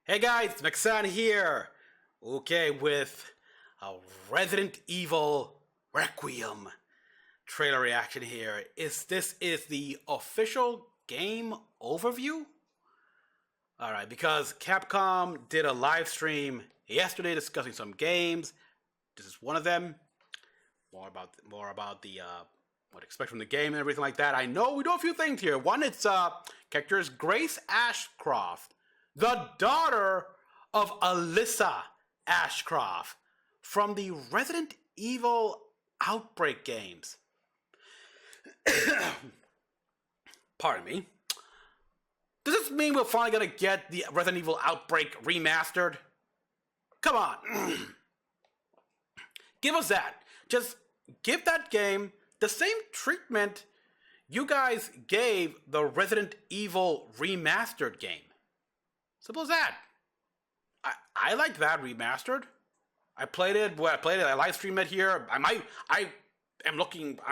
Hey guys, it's Mecha-san here. Okay, with a Resident Evil Requiem trailer reaction here. This is the official game overview? Alright, because Capcom did a live stream yesterday discussing some games. This is one of them. More about the what to expect from the game and everything like that. I know we do a few things here. One, it's character is Grace Ashcroft, the daughter of Alyssa Ashcroft from the Resident Evil Outbreak games. Pardon me. Does this mean we're finally gonna get the Resident Evil Outbreak remastered? Come on. Give us that. Just give that game the same treatment you guys gave the Resident Evil remastered game. Simple as that. I like that remastered. I played it. I live streamed it here. I'm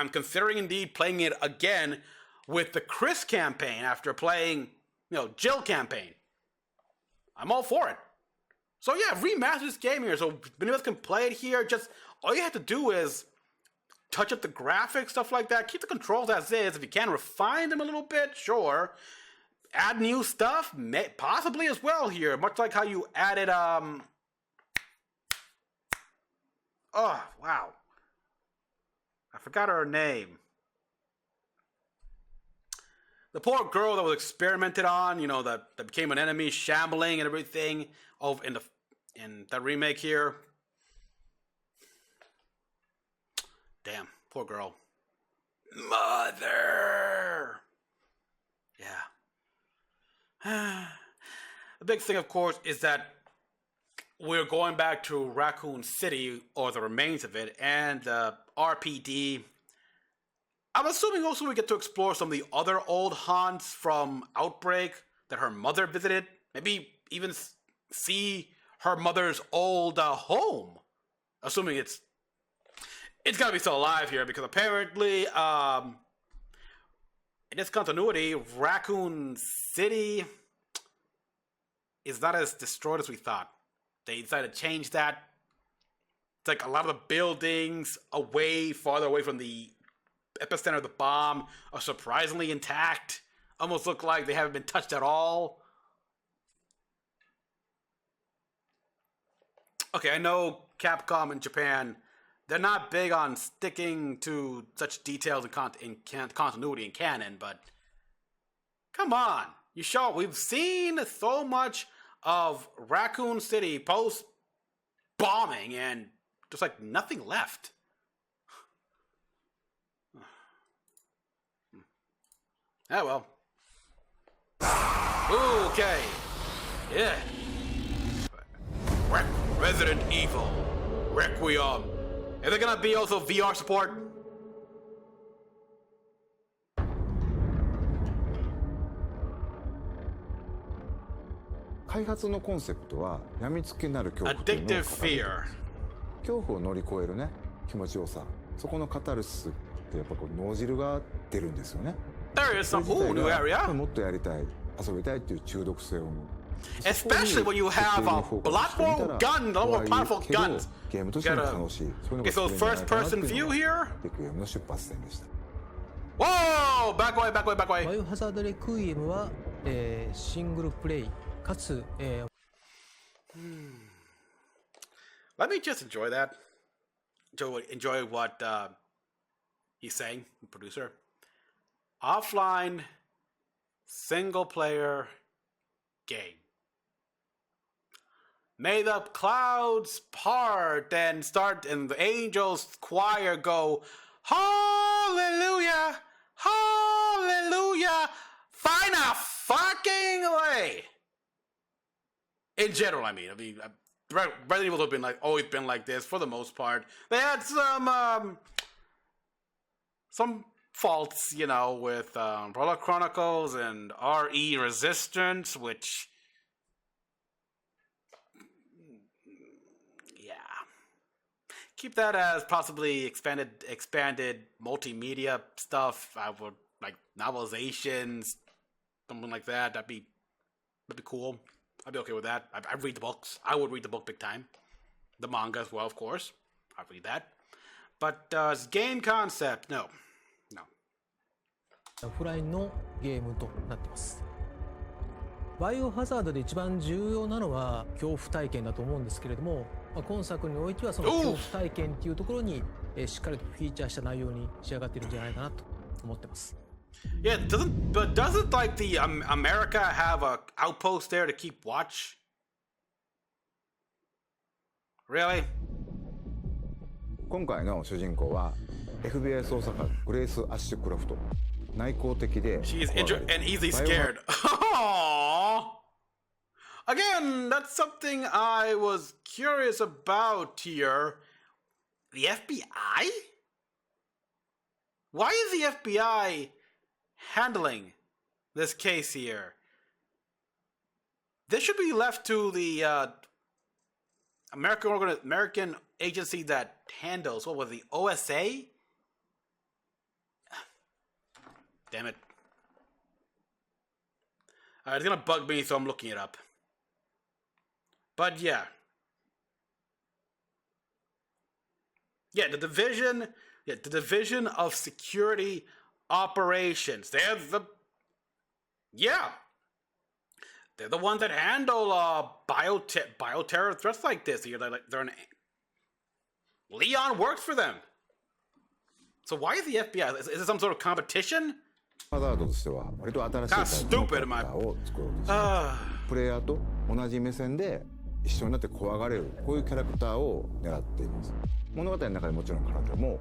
considering indeed playing it again with the Chris campaign after playing, Jill campaign. I'm all for it. So yeah, remaster this game here so many of us can play it here. Just all you have to do is touch up the graphics, stuff like that. Keep the controls as is. If you can, refine them a little bit, sure. Add new stuff, possibly as well here. Much like how you added, oh, wow. I forgot her name. The poor girl that was experimented on, that became an enemy, shambling and everything, in the remake here. Damn, poor girl. Mother! Yeah. The big thing, of course, is that we're going back to Raccoon City, or the remains of it, and the RPD. I'm assuming also we get to explore some of the other old haunts from Outbreak that her mother visited. Maybe even see her mother's old home. Assuming it's gotta be still alive here, because apparently, in this continuity, Raccoon City is not as destroyed as we thought. They decided to change that. It's like a lot of the buildings farther away from the epicenter of the bomb are surprisingly intact. Almost look like they haven't been touched at all. Okay, I know Capcom in Japan, they're not big on sticking to such details in continuity and canon, but come on. We've seen so much of Raccoon City post-bombing and just like nothing left. Well. Okay. Yeah. Resident Evil Requiem. Is there gonna be also VR support? 開発のコンセプトは病みつきになる恐怖というのを Addictive fear. 恐怖を乗り越えるね気持ちよさそこのカタルシスってやっぱこう脳汁が出るんですよね。 There is some new area. もっとやりたい遊びたいっていう中毒性を生む。 Especially when you have a lot more guns, a lot more powerful guns. ゲームとしても楽しい。そういうのが So first person view here. レクイエムの出発点でした。 Whoa! Back way, back way, back バ way. イオハザードレクイエムは、シングルプレイかつ、Let me just enjoy that. Enjoy what he's saying, the producer. Offline, single player game. May the clouds part and start and the angels choir go, Hallelujah! Hallelujah! Find a fucking way! In general, I mean, Resident Evil have always been like this for the most part. They had some faults, with Umbrella Chronicles and RE Resistance, which, yeah, keep that as possibly expanded multimedia stuff. I would like novelizations, something like that. That'd be cool. I'd be okay with that. I'd read the books. I would read the book big time. The manga as well, of course. I'd read that. But game concept, no. オフラインのゲームとなってます。バイオハザードで一番重要なのは恐怖体験だと思うんですけれども、今作においてはその恐怖体験っていうところにしっかりとフィーチャーした内容に仕上がっているんじゃないかなと思ってます。Yeah, doesn't like the America have a outpost there to keep watch? Really? 今回の主人公は FBI 捜査官グレイス・アッシュクロフト。内向的で She's injured and easily scared. Aww. Again, that's something I was curious about here. The FBI? Why is the FBI handling this case here? This should be left to the American agency that handles, what was the OSA? Damn it. It's gonna bug me, so I'm looking it up. But yeah. Yeah, the Division of Security Operations. They're the ones that handle bioterror threats like this. Leon works for them. So why is the FBI? Is it some sort of competition? ハザードとしては割と新しいタイプのキャラクターを作ろうとしてプレイヤーと同じ目線で一緒になって怖がれるこういうキャラクターを狙っています。物語の中でもちろん彼女も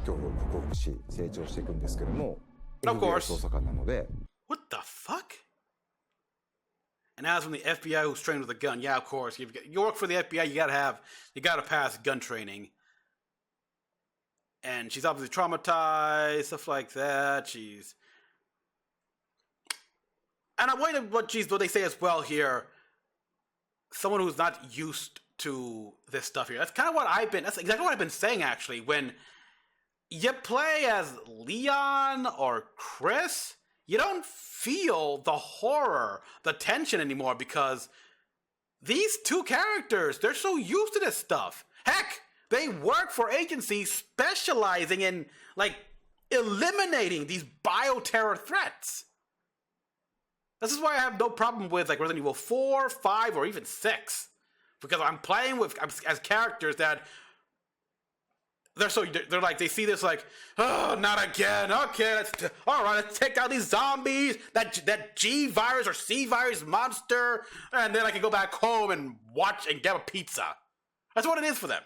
恐怖を克服し成長していくんですけども FBI 捜査官なので What the fuck? And as from the FBI who's trained with a gun, yeah, of course. You work for the FBI, you gotta pass gun training. And she's obviously traumatized, stuff like that. And I wonder what they say as well here. Someone who's not used to this stuff here. That's exactly what I've been saying actually. When you play as Leon or Chris, you don't feel the horror, the tension anymore because these two characters, they're so used to this stuff. Heck, they work for agencies specializing in, eliminating these bioterror threats. This is why I have no problem with, Resident Evil 4, 5, or even 6. Because I'm playing as characters that they see this oh, not again. Okay, let's take out these zombies, that G virus or C virus monster, and then I can go back home and watch and get a pizza. That's what it is for them.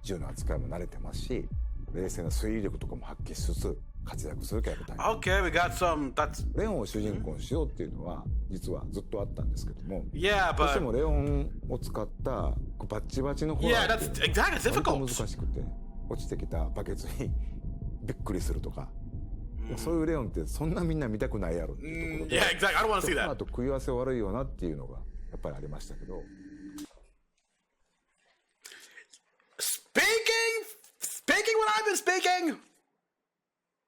銃の扱いも慣れてますし、冷静な推理力とかも発揮しつつ活躍するキャラクター。Okay, we got some.レオンを主人公にしようっていうのは実はずっとあったんですけども。Yeah, but どうしてもレオンを使ったバッチバチのホラーっていうのは割と難しくて、落ちてきたバケツにびっくりするとか、そういうレオンってそんなみんな見たくないやろっていうところで、Yeah, exactly. I don't want to see that. あと食い合わせ悪いよなっていうのがやっぱりありましたけど。Speaking what I've been speaking,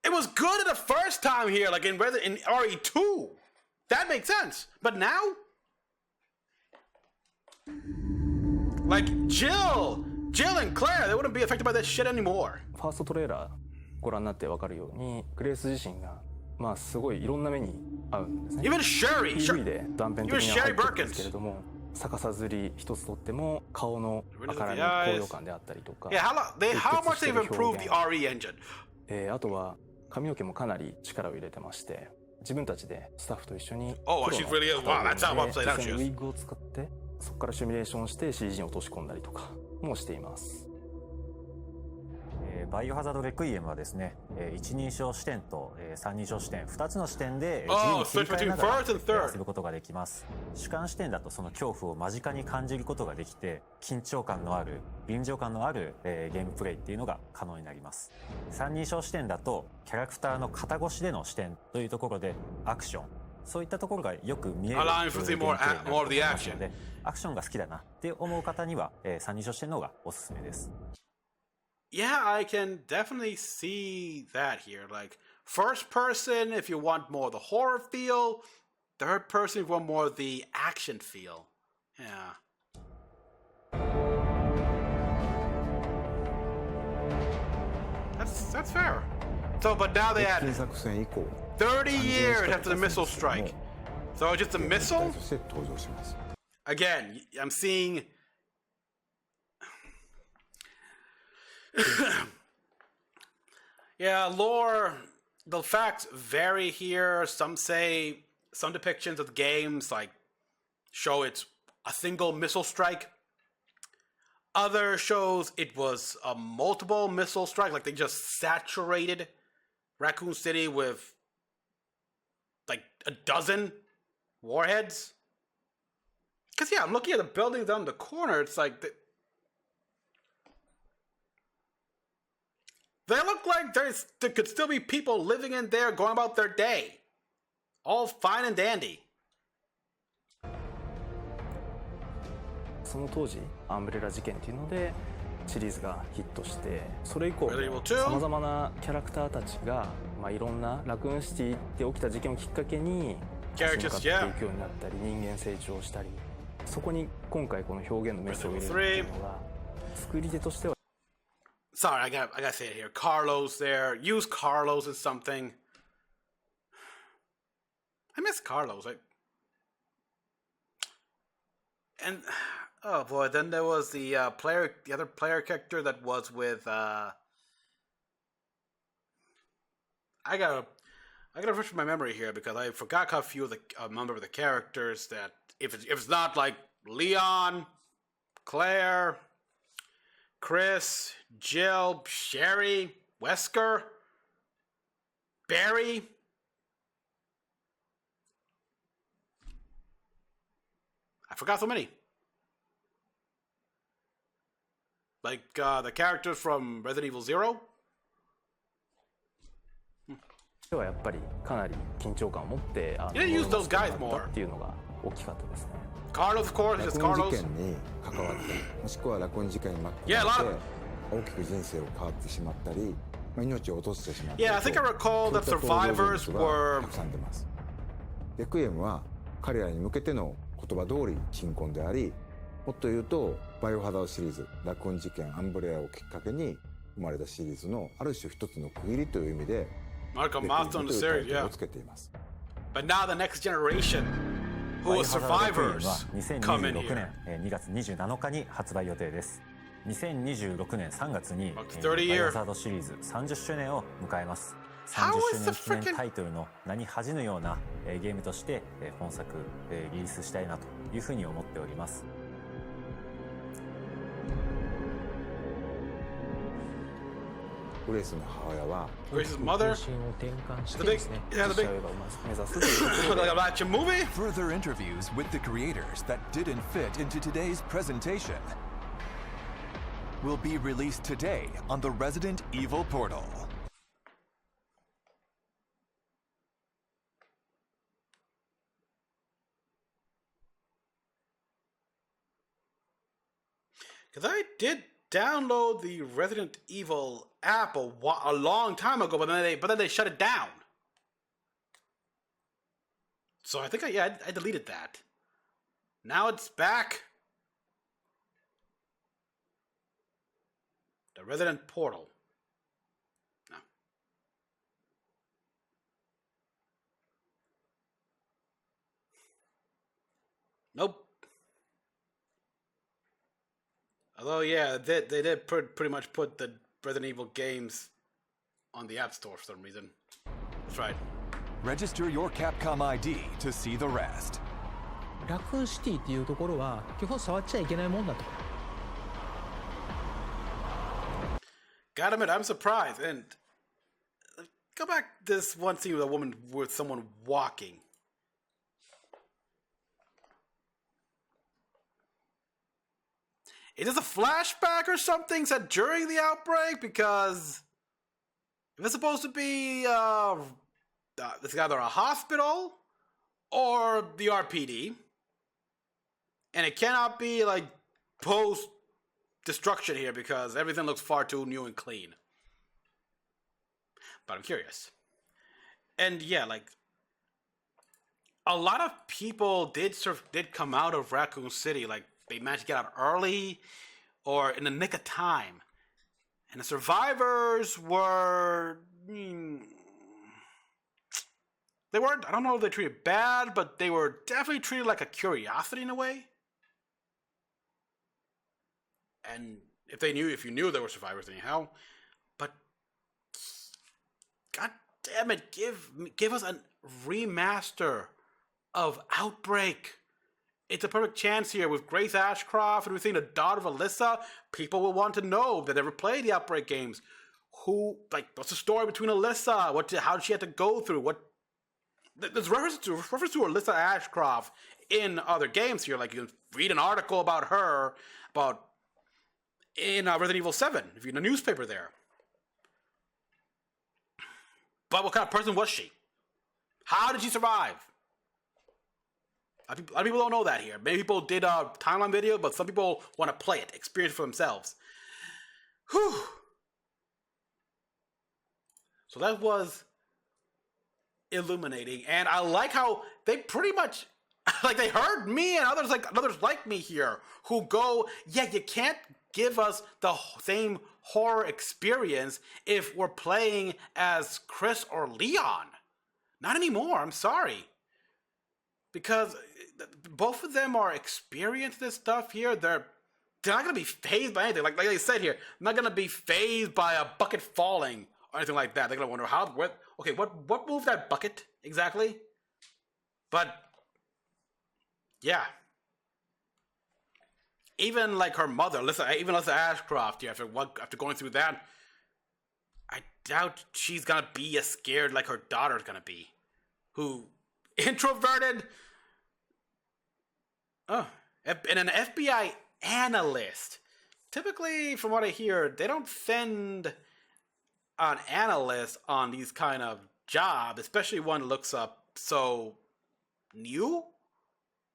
it was good the first time here, in RE2. That makes sense. But now, Jill and Claire, they wouldn't be affected by this shit anymore. ファーストトレーラーご覧になってわかるように、グレース自身がすごいいろんな目に遭うんですね。Even Sherry, PV で断片的には入ってるんですけれども。逆さずり一つとっても顔の赤らみ高揚感であったりとか how much they've improved the RE engine? あとは髪の毛もかなり力を入れてまして自分たちでスタッフと一緒にウィッグを使ってそこからシミュレーションして CG に落とし込んだりとかもしています。バイオハザードレクイエムはですね、一人称視点と三人称視点2つの視点で自由に切り替えながら遊ぶことができます。主観視点だとその恐怖を間近に感じることができて緊張感のある臨場感のあるゲームプレイっていうのが可能になります。三人称視点だとキャラクターの肩越しでの視点というところでアクションそういったところがよく見えるゲームプレイになると思いますのでアクションが好きだなって思う方には三人称視点の方がおすすめです。Yeah, I can definitely see that here. First person, if you want more of the horror feel, third person, if you want more of the action feel. Yeah. That's fair. So, but now they had 30 years after the missile strike. So just a missile? Again, I'm seeing... yeah, lore, the facts vary here. Some say, some depictions of the games like show it's a single missile strike. Other shows it was a multiple missile strike, like they just saturated Raccoon City with like a dozen warheads. Because yeah, I'm looking at the buildings down the corner. It's like they look like there could still be people living in there going about their day. All fine and dandy. その当時アンブレラ事件っていうのでシリーズがヒットしてそれ以降さまざまなキャラクターたちが、いろんなラクーンシティって起きた事件をきっかけに立ち向かっていくようになったり人間成長したりそこに今回この表現のメスを入れるっていうのが作り手としては Sorry, I gotta say it here. Carlos there. Use Carlos as something. I miss Carlos. And oh boy, then there was the other player character that was with I gotta refresh my memory here because I forgot how few of the number of the characters that if it's not like Leon, Claire, Chris, Jill, Sherry, Wesker, Barry. I forgot so many. Like the characters from Resident Evil Zero. はやっぱりかなり緊張感を持ってYou didn't use those guys more. っていうのが大きかったですね。Carlos, of course, is Carlos. ラクーン事件に関わってもしくはラクーン事件に巻き込まれて大きく人生を変わってしまったり、命を落としてしまったり Yeah, I think I recall that survivors were たくさん出ます。レクイエムは彼らに向けての言葉通り鎮魂であり、もっと言うとバイオハザードシリーズラクーン事件アンブレアをきっかけに生まれたシリーズのある種一つの区切りという意味で Mark a milestone in the series, yeah. But now the next generation, who are survivors, come in here. 2026年2月27日に発売予定です。2026年3月にバ30イオハザードシリーズ30周年を迎えます。30周年記念タイトルの名に恥じぬようなゲームとして本作リリースしたいなというふうに思っております。グレイスの母親は Grace's mother. 方針を転換し The て big, ですね yeah, the 実 big 写映画を目指すということで like a action movie. Further interviews with the creators that didn't fit into today's presentation will be released today on the Resident Evil portal. Because I did download the Resident Evil app a long time ago, but then they shut it down. So I think I deleted that. Now it's back. The Resident Portal. No. Nope. Although, yeah, they did pretty much put the Resident Evil games on the App Store for some reason. That's right. Register your Capcom ID to see the rest. ラクーンシティっていうところは基本触っちゃいけないもんだと。Gotta admit, I'm surprised. And go back to this one scene with someone walking. Is this a flashback or something set during the outbreak? Because if it's supposed to be it's either a hospital or the RPD, and it cannot be like post destruction here because everything looks far too new and clean. But I'm curious. And yeah, like a lot of people did come out of Raccoon City. Like, they managed to get out early or in the nick of time. And the survivors were... they weren't... I don't know if they treated bad, but they were definitely treated like a curiosity in a way. And if you knew there were survivors anyhow. But... God damn it, give us a remaster of Outbreak. It's a perfect chance here with Grace Ashcroft and we've seen the daughter of Alyssa. People will want to know that never played the Outbreak games. What's the story between Alyssa? How did she have to go through? There's reference to Alyssa Ashcroft in other games here. Like, you can read an article about her in Resident Evil 7, if you're in a newspaper there. But what kind of person was she? How did she survive? A lot of people don't know that here. Many people did a timeline video, but some people want to play it, experience it for themselves. Whew. So that was illuminating, and I like how they pretty much, like, they heard me and others like me here who go, yeah, you can't give us the same horror experience if we're playing as Chris or Leon. Not anymore, I'm sorry. Because both of them are experienced this stuff here. They're not going to be fazed by anything. Like they said here, not going to be fazed by a bucket falling or anything like that. They're going to wonder what moved that bucket exactly? But yeah. Even like her mother, Alyssa Ashcroft, yeah, after going through that, I doubt she's going to be as scared like her daughter's going to be. Who introverted, and an FBI analyst. Typically, from what I hear, they don't send an analyst on these kind of jobs, especially one that looks up so new.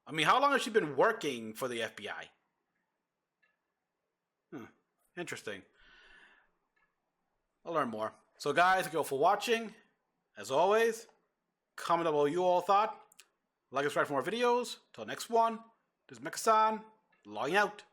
I mean, how long has she been working for the FBI? Interesting. I'll learn more. So guys, thank you all for watching. As always, comment down below you all thought. Like and subscribe for more videos. Till next one, this is Mecha-san, logging out.